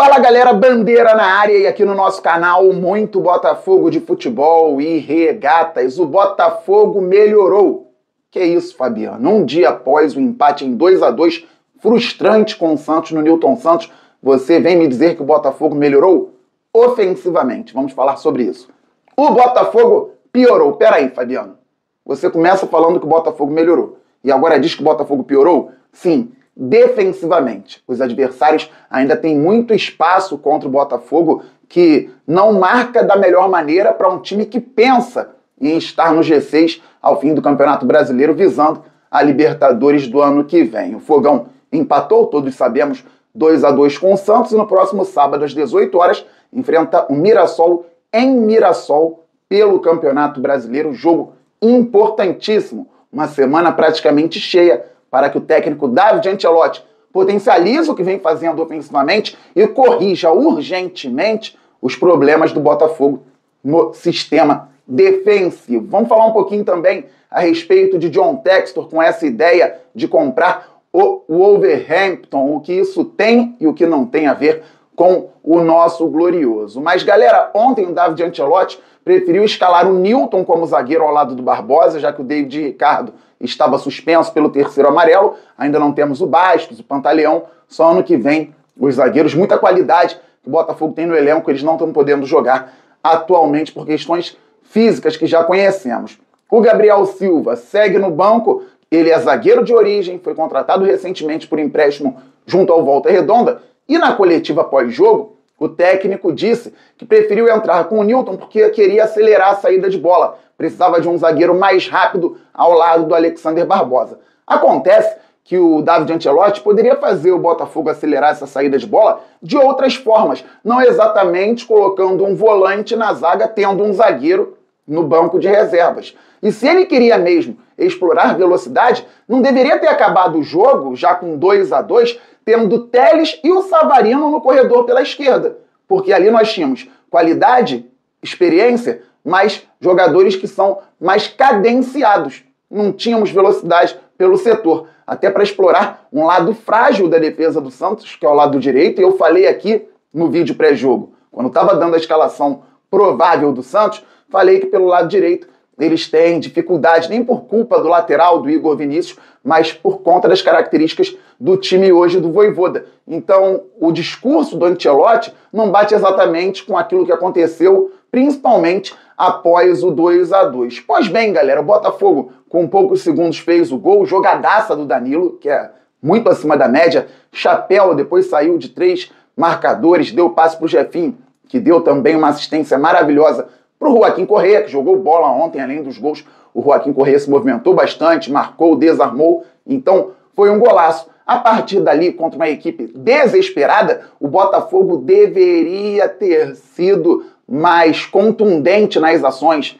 Fala galera, Bandeira na área e aqui no nosso canal muito Botafogo de futebol e regatas. O Botafogo melhorou. Que isso, Fabiano? Um dia após o empate em 2-2, frustrante com o Santos no Newton Santos, você vem me dizer que o Botafogo melhorou? Ofensivamente, vamos falar sobre isso. O Botafogo piorou. Peraí, Fabiano. Você começa falando que o Botafogo melhorou e agora diz que o Botafogo piorou? Sim. Defensivamente, os adversários ainda têm muito espaço contra o Botafogo, que não marca da melhor maneira para um time que pensa em estar no G6 ao fim do Campeonato Brasileiro, visando a Libertadores do ano que vem. O Fogão empatou, todos sabemos, 2-2 com o Santos e no próximo sábado, às 18 horas, enfrenta o Mirassol em Mirassol pelo Campeonato Brasileiro. Jogo importantíssimo, uma semana praticamente cheia para que o técnico David Ancelotti potencialize o que vem fazendo ofensivamente e corrija urgentemente os problemas do Botafogo no sistema defensivo. Vamos falar um pouquinho também a respeito de John Textor com essa ideia de comprar o Wolverhampton, o que isso tem e o que não tem a ver com o nosso glorioso. Mas galera, ontem o David Ancelotti preferiu escalar o Newton como zagueiro ao lado do Barbosa, já que o David Ricardo estava suspenso pelo terceiro amarelo. Ainda não temos o Bastos, o Pantaleão, só ano que vem os zagueiros. Muita qualidade que o Botafogo tem no elenco, eles não estão podendo jogar atualmente por questões físicas que já conhecemos. O Gabriel Silva segue no banco, ele é zagueiro de origem, foi contratado recentemente por empréstimo junto ao Volta Redonda, e na coletiva pós-jogo, o técnico disse que preferiu entrar com o Newton porque queria acelerar a saída de bola. Precisava de um zagueiro mais rápido ao lado do Alexander Barbosa. Acontece que o David Ancelotti poderia fazer o Botafogo acelerar essa saída de bola de outras formas, não exatamente colocando um volante na zaga, tendo um zagueiro no banco de reservas. E se ele queria mesmo explorar velocidade, não deveria ter acabado o jogo, já com 2-2, tendo o Telles e o Savarino no corredor pela esquerda. Porque ali nós tínhamos qualidade, experiência, mas jogadores que são mais cadenciados. Não tínhamos velocidade pelo setor, até para explorar um lado frágil da defesa do Santos, que é o lado direito, e eu falei aqui no vídeo pré-jogo, quando estava dando a escalação provável do Santos, falei que pelo lado direito eles têm dificuldade, nem por culpa do lateral, do Igor Vinícius, mas por conta das características do time hoje do Vojvoda. Então, o discurso do Ancelotti não bate exatamente com aquilo que aconteceu, principalmente após o 2-2. Pois bem, galera, o Botafogo, com poucos segundos, fez o gol, jogadaça do Danilo, que é muito acima da média, chapéu, depois saiu de 3 marcadores, deu passe para o Jefinho, que deu também uma assistência maravilhosa para o Joaquim Correa, que jogou bola ontem, além dos gols, o Joaquim Correa se movimentou bastante, marcou, desarmou, então foi um golaço. A partir dali, contra uma equipe desesperada, o Botafogo deveria ter sido mais contundente nas ações.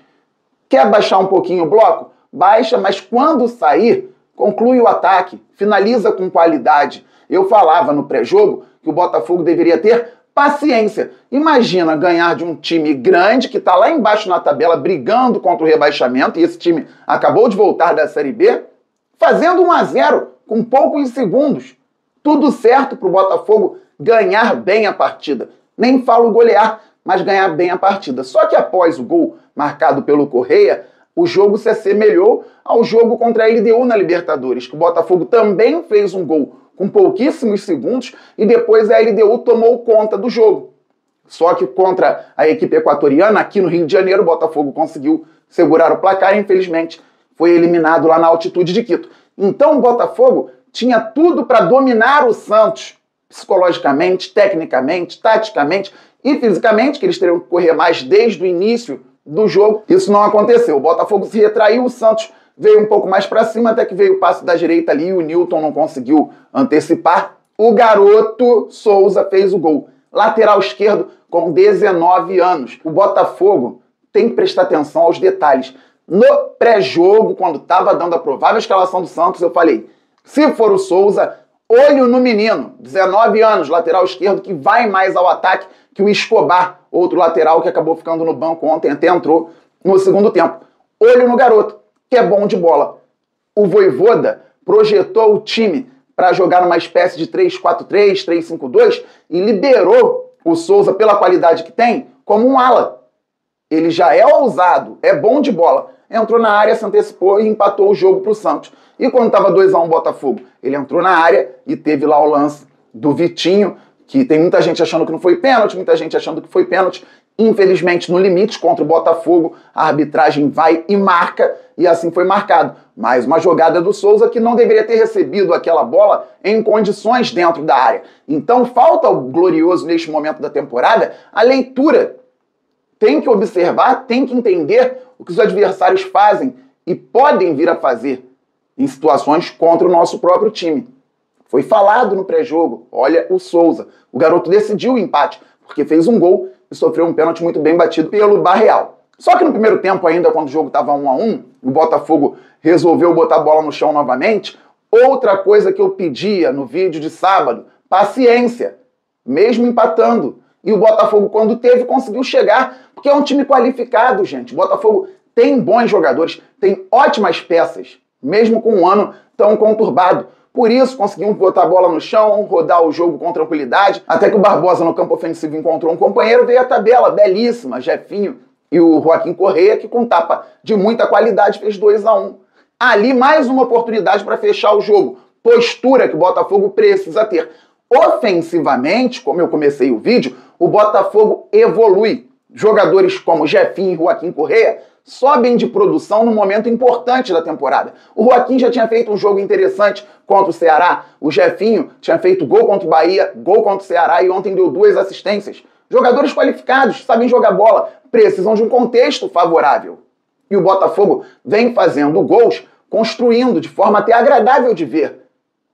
Quer baixar um pouquinho o bloco? Baixa, mas quando sair, conclui o ataque, finaliza com qualidade. Eu falava no pré-jogo que o Botafogo deveria ter paciência. Imagina ganhar de um time grande que está lá embaixo na tabela brigando contra o rebaixamento, e esse time acabou de voltar da Série B, fazendo 1-0 com poucos segundos. Tudo certo para o Botafogo ganhar bem a partida. Nem falo golear, mas ganhar bem a partida. Só que após o gol marcado pelo Correa, o jogo se assemelhou ao jogo contra a LDU na Libertadores, que o Botafogo também fez um gol com pouquíssimos segundos e depois a LDU tomou conta do jogo. Só que contra a equipe equatoriana, aqui no Rio de Janeiro, o Botafogo conseguiu segurar o placar e infelizmente foi eliminado lá na altitude de Quito. Então o Botafogo tinha tudo para dominar o Santos, psicologicamente, tecnicamente, taticamente e fisicamente, que eles teriam que correr mais desde o início do jogo. Isso não aconteceu. O Botafogo se retraiu, o Santos veio um pouco mais para cima, até que veio o passe da direita ali e o Newton não conseguiu antecipar. O garoto Souza fez o gol. Lateral esquerdo com 19 anos. O Botafogo tem que prestar atenção aos detalhes. No pré-jogo, quando estava dando a provável escalação do Santos, eu falei, se for o Souza, olho no menino, 19 anos, lateral esquerdo, que vai mais ao ataque que o Escobar, outro lateral que acabou ficando no banco ontem, até entrou no segundo tempo. Olho no garoto, que é bom de bola. O Vojvoda projetou o time para jogar numa espécie de 3-4-3, 3-5-2 e liberou o Souza, pela qualidade que tem, como um ala. Ele já é ousado, é bom de bola. Entrou na área, se antecipou e empatou o jogo para o Santos. E quando estava 2-1 Botafogo, ele entrou na área e teve lá o lance do Vitinho, que tem muita gente achando que não foi pênalti, muita gente achando que foi pênalti. Infelizmente, no limite contra o Botafogo, a arbitragem vai e marca, e assim foi marcado. Mais uma jogada do Souza que não deveria ter recebido aquela bola em condições dentro da área. Então falta ao Glorioso, neste momento da temporada, a leitura. Tem que observar, tem que entender o que os adversários fazem e podem vir a fazer em situações contra o nosso próprio time. Foi falado no pré-jogo, olha o Souza. O garoto decidiu o empate, porque fez um gol e sofreu um pênalti muito bem batido pelo Barreal. Só que no primeiro tempo ainda, quando o jogo estava 1-1, o Botafogo resolveu botar a bola no chão novamente. Outra coisa que eu pedia no vídeo de sábado, paciência, mesmo empatando. E o Botafogo, quando teve, conseguiu chegar, porque é um time qualificado, gente. O Botafogo tem bons jogadores, tem ótimas peças, mesmo com um ano tão conturbado. Por isso, conseguimos botar a bola no chão, rodar o jogo com tranquilidade, até que o Barbosa, no campo ofensivo, encontrou um companheiro, veio a tabela belíssima, Jefinho e o Joaquim Correia, que com tapa de muita qualidade fez 2-1. Ali, mais uma oportunidade para fechar o jogo. Postura que o Botafogo precisa ter. Ofensivamente, como eu comecei o vídeo, o Botafogo evolui. Jogadores como Jefinho e Joaquim Correia sobem de produção num momento importante da temporada. O Joaquim já tinha feito um jogo interessante contra o Ceará. O Jefinho tinha feito gol contra o Bahia, gol contra o Ceará e ontem deu 2 assistências. Jogadores qualificados, sabem jogar bola, precisam de um contexto favorável. E o Botafogo vem fazendo gols, construindo de forma até agradável de ver.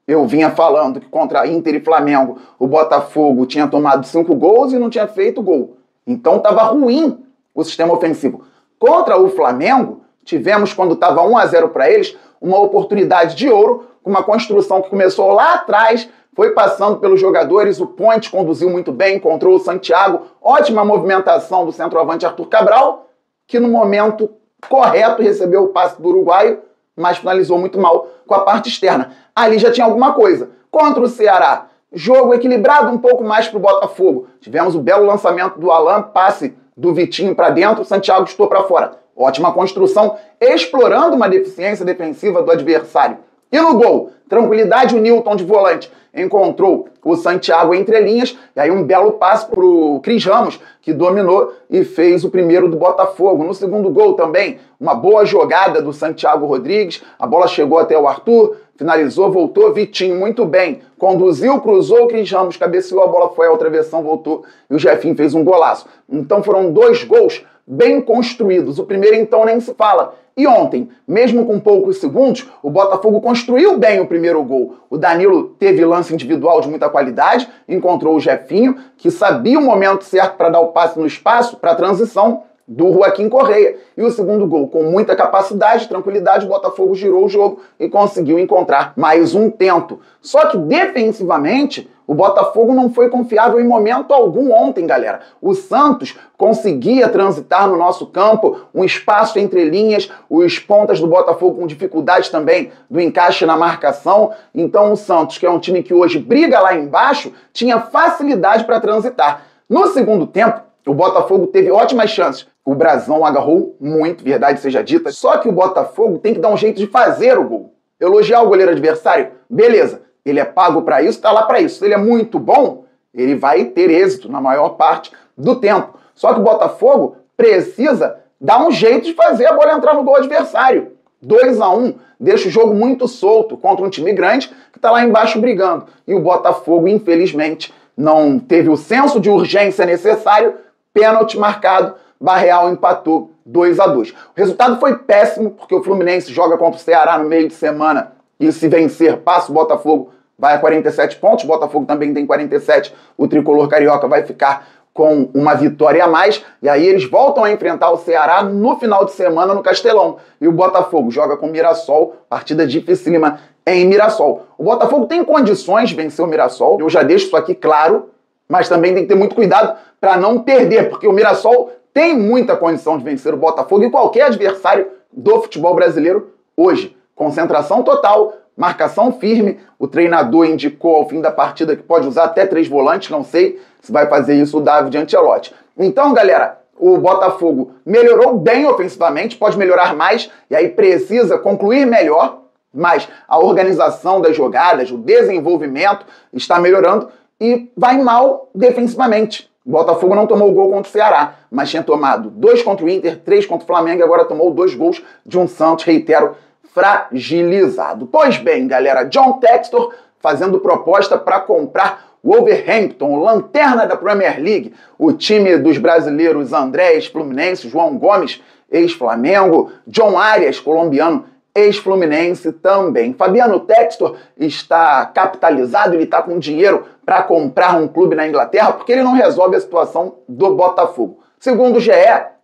Eu vinha falando que contra Inter e Flamengo o Botafogo tinha tomado 5 gols e não tinha feito gol. Então estava ruim o sistema ofensivo. Contra o Flamengo, tivemos, quando estava 1-0 para eles, uma oportunidade de ouro, com uma construção que começou lá atrás, foi passando pelos jogadores, o Ponte conduziu muito bem, encontrou o Santiago, ótima movimentação do centroavante Arthur Cabral, que no momento correto recebeu o passe do uruguaio, mas finalizou muito mal com a parte externa. Ali já tinha alguma coisa. Contra o Ceará, jogo equilibrado um pouco mais para o Botafogo. Tivemos o belo lançamento do Alan, passe do Vitinho para dentro, o Santiago estou para fora. Ótima construção, explorando uma deficiência defensiva do adversário. E no gol, tranquilidade, o Nilton de volante encontrou o Santiago entre linhas, e aí um belo passe para o Cris Ramos, que dominou e fez o primeiro do Botafogo. No segundo gol também, uma boa jogada do Santiago Rodrigues, a bola chegou até o Arthur, finalizou, voltou, Vitinho muito bem, conduziu, cruzou, o Cris Ramos cabeceou, a bola foi à travessão, voltou e o Jefinho fez um golaço. Então foram 2 gols bem construídos. O primeiro então nem se fala. E ontem, mesmo com poucos segundos, o Botafogo construiu bem o primeiro gol. O Danilo teve lance individual de muita qualidade, encontrou o Jefinho, que sabia o momento certo para dar o passe no espaço, para a transição do Joaquim Correia. E o segundo gol, com muita capacidade, tranquilidade, o Botafogo girou o jogo e conseguiu encontrar mais um tento. Só que defensivamente, o Botafogo não foi confiável em momento algum ontem, galera. O Santos conseguia transitar no nosso campo, um espaço entre linhas, os pontas do Botafogo com dificuldade também do encaixe na marcação. Então o Santos, que é um time que hoje briga lá embaixo, tinha facilidade para transitar. No segundo tempo, o Botafogo teve ótimas chances. O Brasão agarrou muito, verdade seja dita. Só que o Botafogo tem que dar um jeito de fazer o gol. Elogiar o goleiro adversário? Beleza. Ele é pago para isso, está lá para isso. Se ele é muito bom, ele vai ter êxito na maior parte do tempo. Só que o Botafogo precisa dar um jeito de fazer a bola entrar no gol adversário. 2-1, deixa o jogo muito solto contra um time grande que está lá embaixo brigando. E o Botafogo, infelizmente, não teve o senso de urgência necessário, pênalti marcado, Barreal empatou 2-2. O resultado foi péssimo, porque o Fluminense joga contra o Ceará no meio de semana e se vencer, passa o Botafogo, vai a 47 pontos, o Botafogo também tem 47, o tricolor carioca vai ficar com uma vitória a mais, e aí eles voltam a enfrentar o Ceará no final de semana no Castelão. E o Botafogo joga com o Mirassol, partida dificílima em Mirassol. O Botafogo tem condições de vencer o Mirassol, eu já deixo isso aqui claro, mas também tem que ter muito cuidado para não perder, porque o Mirassol tem muita condição de vencer o Botafogo e qualquer adversário do futebol brasileiro hoje. Concentração total, marcação firme. O treinador indicou ao fim da partida que pode usar até 3 volantes, não sei se vai fazer isso o David Ancelotti. Então, galera, o Botafogo melhorou bem ofensivamente, pode melhorar mais, e aí precisa concluir melhor, mas a organização das jogadas, o desenvolvimento está melhorando e vai mal defensivamente. O Botafogo não tomou gol contra o Ceará, mas tinha tomado 2 contra o Inter, 3 contra o Flamengo e agora tomou 2 gols de um Santos, reitero, fragilizado. Pois bem, galera, John Textor fazendo proposta para comprar o Wolverhampton, lanterna da Premier League, o time dos brasileiros André, ex-Fluminense, João Gomes, ex-Flamengo, John Arias, colombiano, ex-Fluminense também. Fabiano Textor está capitalizado, ele está com dinheiro para comprar um clube na Inglaterra porque ele não resolve a situação do Botafogo. Segundo o GE,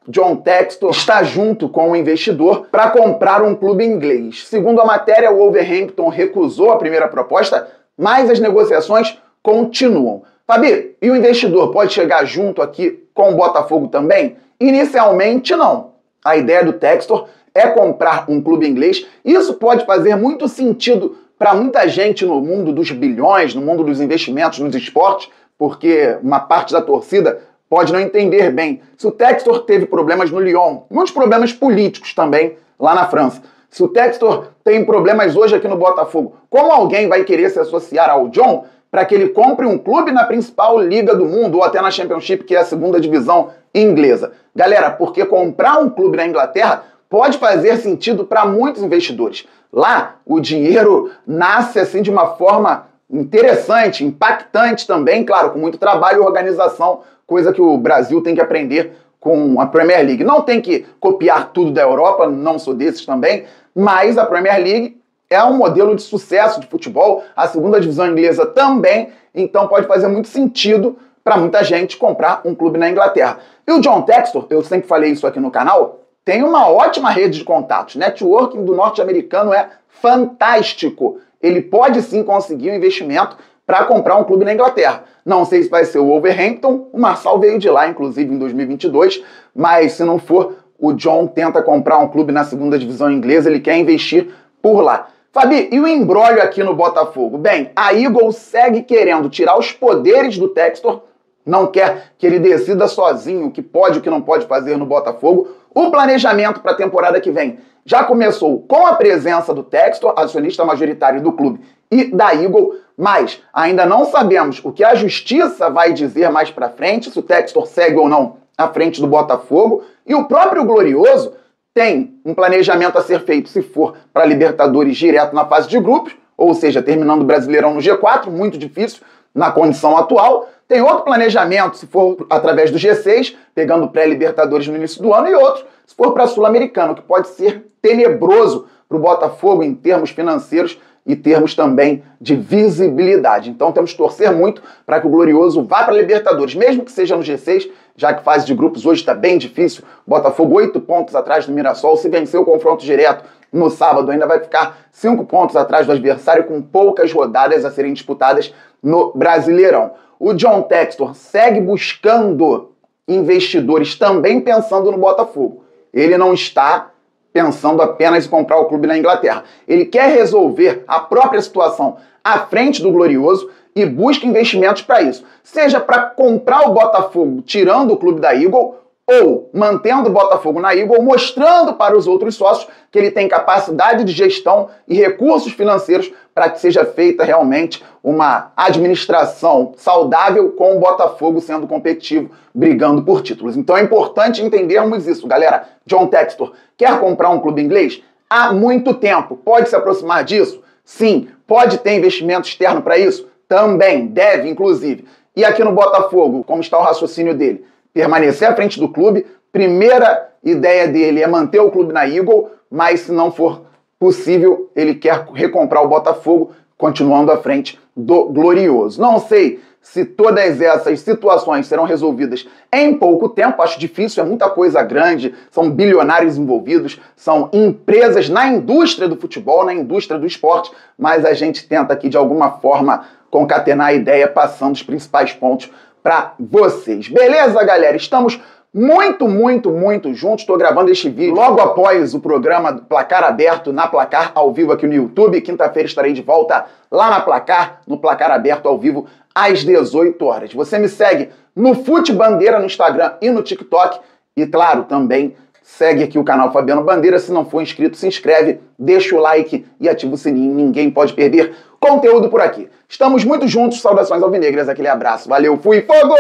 John Textor está junto com o investidor para comprar um clube inglês. Segundo a matéria, o Wolverhampton recusou a primeira proposta, mas as negociações continuam. Fabi, e o investidor pode chegar junto aqui com o Botafogo também? Inicialmente, não. A ideia do Textor é comprar um clube inglês. Isso pode fazer muito sentido para muita gente no mundo dos bilhões, no mundo dos investimentos nos esportes, porque uma parte da torcida pode não entender bem. Se o Textor teve problemas no Lyon, muitos problemas políticos também lá na França. Se o Textor tem problemas hoje aqui no Botafogo, como alguém vai querer se associar ao John para que ele compre um clube na principal liga do mundo ou até na Championship, que é a segunda divisão inglesa? Galera, porque comprar um clube na Inglaterra pode fazer sentido para muitos investidores. Lá, o dinheiro nasce assim de uma forma interessante, impactante também, claro, com muito trabalho e organização, coisa que o Brasil tem que aprender com a Premier League. Não tem que copiar tudo da Europa, não sou desses também, mas a Premier League é um modelo de sucesso de futebol, a segunda divisão inglesa também, então pode fazer muito sentido para muita gente comprar um clube na Inglaterra. E o John Textor, eu sempre falei isso aqui no canal, tem uma ótima rede de contatos. Networking do norte-americano é fantástico. Ele pode sim conseguir um investimento para comprar um clube na Inglaterra. Não sei se vai ser o Wolverhampton, o Marçal veio de lá, inclusive, em 2022, mas se não for, o John tenta comprar um clube na segunda divisão inglesa, ele quer investir por lá. Fabi, e o embrólio aqui no Botafogo? Bem, a Eagle segue querendo tirar os poderes do Textor, não quer que ele decida sozinho o que pode e o que não pode fazer no Botafogo. O planejamento para a temporada que vem já começou com a presença do Textor, acionista majoritário do clube, e da Eagle, mas ainda não sabemos o que a justiça vai dizer mais para frente, se o Textor segue ou não à frente do Botafogo, e o próprio Glorioso tem um planejamento a ser feito se for para Libertadores direto na fase de grupos, ou seja, terminando o Brasileirão no G4, muito difícil na condição atual. Tem outro planejamento se for através do G6, pegando pré-Libertadores no início do ano, e outro se for para Sul-Americano, que pode ser tenebroso para o Botafogo em termos financeiros e termos também de visibilidade. Então temos que torcer muito para que o Glorioso vá para a Libertadores, mesmo que seja no G6, já que fase de grupos hoje está bem difícil. Botafogo 8 pontos atrás do Mirassol. Se vencer o confronto direto no sábado, ainda vai ficar 5 pontos atrás do adversário, com poucas rodadas a serem disputadas no Brasileirão. O John Textor segue buscando investidores também pensando no Botafogo. Ele não está pensando apenas em comprar o clube na Inglaterra. Ele quer resolver a própria situação à frente do Glorioso e busca investimentos para isso. Seja para comprar o Botafogo tirando o clube da Eagle, ou mantendo o Botafogo na Eagle, mostrando para os outros sócios que ele tem capacidade de gestão e recursos financeiros para que seja feita realmente uma administração saudável com o Botafogo sendo competitivo, brigando por títulos. Então é importante entendermos isso, galera. John Textor quer comprar um clube inglês há muito tempo. Pode se aproximar disso? Sim. Pode ter investimento externo para isso? Também. Deve, inclusive. E aqui no Botafogo, como está o raciocínio dele? Permanecer à frente do clube. Primeira ideia dele é manter o clube na Eagle, mas se não for possível, ele quer recomprar o Botafogo, continuando à frente do Glorioso. Não sei se todas essas situações serão resolvidas em pouco tempo, acho difícil, é muita coisa grande, são bilionários envolvidos, são empresas na indústria do futebol, na indústria do esporte, mas a gente tenta aqui de alguma forma concatenar a ideia, passando os principais pontos para vocês. Beleza, galera? Estamos muito juntos. Estou gravando este vídeo logo após o programa Placar Aberto na Placar ao vivo aqui no YouTube. Quinta-feira estarei de volta lá na Placar, no Placar Aberto ao vivo às 18 horas. Você me segue no Fute Bandeira no Instagram e no TikTok e, claro, também segue aqui o canal Fabiano Bandeira. Se não for inscrito, se inscreve, deixa o like e ativa o sininho. Ninguém pode perder conteúdo por aqui. Estamos muito juntos. Saudações alvinegras. Aquele abraço. Valeu, fui, fogo!